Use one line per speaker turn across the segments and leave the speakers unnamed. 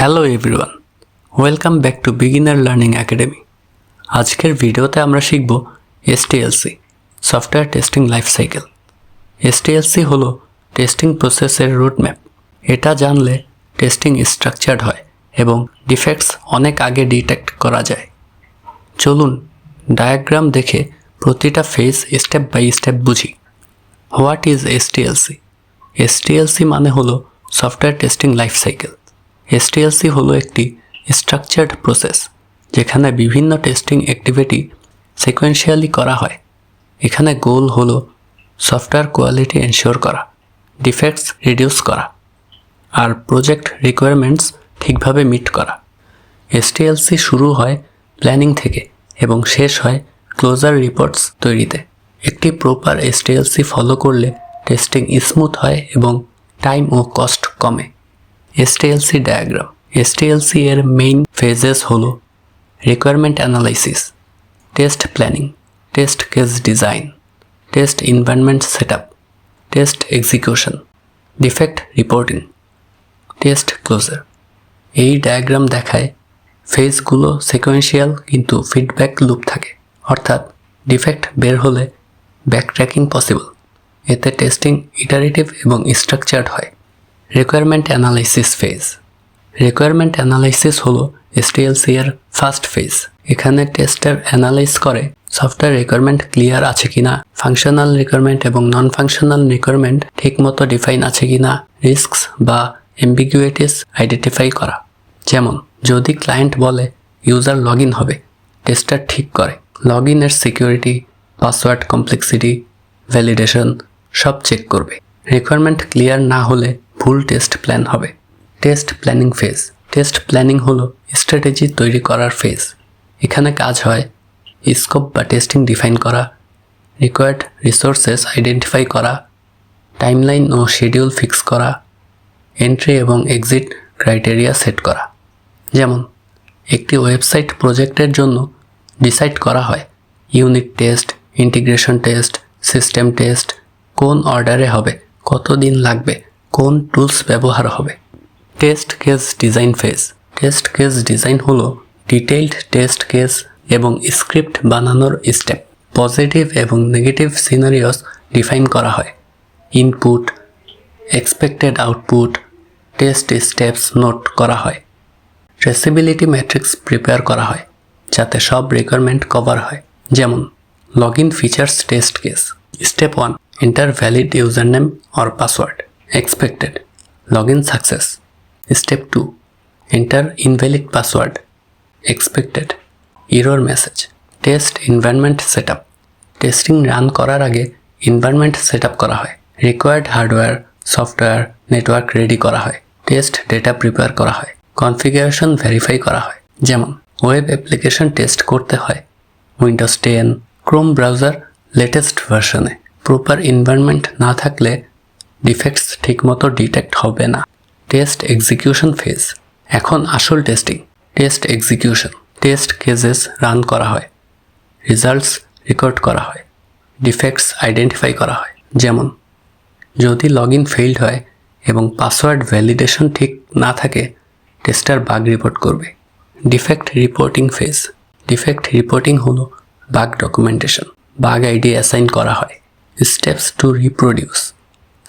Hello everyone, welcome back to beginner learning academy. আজকের ভিডিওতে আমরা শিখব এসটিএলসি, software testing life cycle. STLC হলো টেস্টিং প্রসেসের রুটম্যাপ। এটা জানলে টেস্টিং স্ট্রাকচার্ড হয় এবং ডিফেক্টস অনেক আগে ডিটেক্ট করা যায়। চলুন ডায়াগ্রাম দেখে প্রতিটা ফেজ স্টেপ বাই স্টেপ বুঝি। What is STLC? এসটিএলসি মানে হলো software testing life cycle. STLC হলো একটি স্ট্রাকচার্ড প্রসেস যেখানে বিভিন্ন টেস্টিং অ্যাক্টিভিটি সিকোয়েন্সিয়ালি করা হয়। এখানে গোল হলো সফটওয়্যার কোয়ালিটি এনশিওর করা, ডিফেক্টস রিডিউস করা আর প্রজেক্ট রিকোয়ারমেন্টস ঠিকভাবে মিট করা। এসটিএলসি শুরু হয় প্ল্যানিং থেকে এবং শেষ হয় ক্লোজার রিপোর্টস তৈরিতে। একটি প্রপার এসটিএলসি ফলো করলে টেস্টিং স্মুথ হয় এবং টাইম ও কস্ট কমে। এসটিএলসি ডায়াগ্রাম। এসটিএলসি এর মেইন ফেজেস হলো requirement analysis, test planning, test case design, test environment setup, test execution, defect reporting, test closure. এই ডায়াগ্রাম দেখায় ফেজগুলো সিকোয়েন্সিয়াল কিন্তু ফিডব্যাক লুপ থাকে, অর্থাৎ ডিফেক্ট বের হলে ব্যাকট্র্যাকিং পসিবল। এতে টেস্টিং ইটারেটিভ এবং স্ট্রাকচার্ড হয়। Requirement analysis phase. Requirement analysis হলো এসটিএলসি এর ফার্স্ট ফেজ। এখানে টেস্টার অ্যানালাইজ করে সফটওয়্যার রিকোয়ারমেন্ট ক্লিয়ার আছে কিনা, ফাংশনাল রিকোয়ারমেন্ট এবং নন ফাংশনাল রিকোয়ারমেন্ট ঠিকমতো ডিফাইন আছে কিনা, রিস্কস বা অ্যাম্বিগুইটিস আইডেন্টিফাই করা। যেমন যদি ক্লায়েন্ট বলে ইউজার লগ ইন হবে, টেস্টার ঠিক করে লগ ইনের সিকিউরিটি, পাসওয়ার্ড কমপ্লেক্সিটি, ভ্যালিডেশন সব চেক করবে। রিকোয়ারমেন্ট ক্লিয়ার না হলে ফুল টেস্ট প্ল্যান হবে। Test planning phase. Test planning হলো স্ট্র্যাটেজি তৈরি করার ফেজ। এখানে কাজ হয় স্কোপ বা টেস্টিং ডিফাইন করা, রিকোয়ার্ড রিসোর্সেস আইডেন্টিফাই করা, টাইমলাইন ও শিডিউল ফিক্স করা, এন্ট্রি এবং এক্সিট ক্রাইটেরিয়া সেট করা। যেমন একটি ওয়েবসাইট প্রজেক্টের জন্য ডিসাইড করা হয় unit test, integration test, system test, কোন অর্ডারে হবে, কত দিন লাগবে, কোন টুলস ব্যবহার হবে। Test case design phase. Test case design হলো ডিটেইলড টেস্ট কেস এবং স্ক্রিপ্ট বানানোর স্টেপ। পজিটিভ এবং নেগেটিভ সিনারিওস ডিফাইন করা হয়। Input, expected output, test steps note করা হয়। ট্রেসিবিলিটি ম্যাট্রিক্স প্রিপেয়ার করা হয় যাতে সব রিকোয়ারমেন্ট কভার হয়। যেমন log in features test case. Step 1, enter valid user name or password. Expected log in success. Step 2, enter invalid password. Expected error message. Test environment setup. Testing run করার আগে environment setup করা হয়। Required hardware, software, network ready করা হয়। Test data prepare করা হয়। Configuration verify করা হয়। যেমন ওয়েব অ্যাপ্লিকেশন টেস্ট করতে হয় উইন্ডোজ 10, ক্রোম ব্রাউজার লেটেস্ট ভার্সনে। প্রপার এনভায়রনমেন্ট না থাকলে ডিফেক্টস ঠিকমতো ডিটেক্ট হবে না। Test execution phase. এখন আসল testing. Test execution. Test cases run করা হয়, রেজাল্টস রেকর্ড করা হয়, ডিফেক্টস আইডেন্টিফাই করা হয়। যেমন যদি লগ ইন ফেইল্ড হয় এবং পাসওয়ার্ড ভ্যালিডেশন ঠিক না থাকে, টেস্টার বাগ রিপোর্ট করবে। Defect reporting phase. Defect reporting হলো bug documentation. Bug ID assign করা হয়। Steps to reproduce,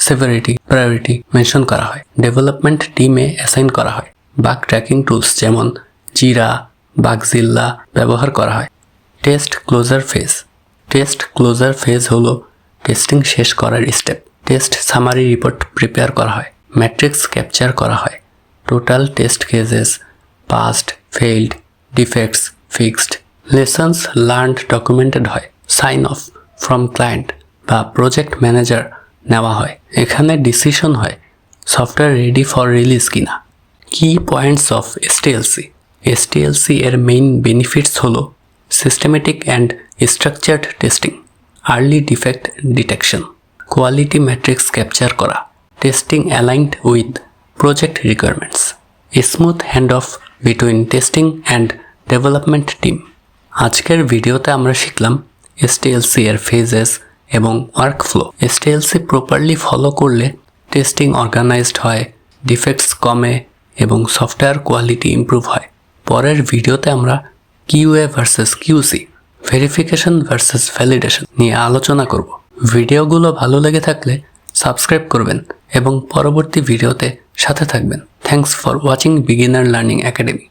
severity, priority mention করা হয়। ডেভেলপমেন্ট টিমে অ্যাসাইন করা হয়। বাগ ট্র্যাকিং টুলস যেমন জিরা, বাগজিল্লা ব্যবহার করা হয়। Test closure phase. Test closure phase হলো টেস্টিং শেষ করার step. Test summary report prepare করা হয়। ম্যাট্রিক্স ক্যাপচার করা হয়। Total test cases, passed, failed, defects, fixed, lessons learned documented হয়। সাইন অফ ফ্রম ক্লায়েন্ট বা প্রজেক্ট ম্যানেজার নেওয়া হয়। এখানে ডিসিশন হয় সফটওয়্যার রেডি ফর রিলিজ কিনা। কি পয়েন্টস অফ এসটিএলসি। এসটিএলসি এর মেইন বেনিফিটস হলো systematic and structured testing, early defect detection, quality matrix capture করা, testing aligned with project requirements, smooth hand off between testing and development team. আজকের ভিডিওতে আমরা শিখলাম STLC এর ফেজেস এবং workflow. STLC properly follow করলে testing organised হয়, defects কমে, এবং সফটওয়্যার কোয়ালিটি ইমপ্রুভ হয়। পরের ভিডিওতে আমরা QA versus QC, verification versus validation নিয়ে আলোচনা করব। ভিডিওগুলো ভালো লেগে থাকলে সাবস্ক্রাইব করবেন এবং পরবর্তী ভিডিওতে সাথে থাকবেন। Thanks for watching beginner learning academy.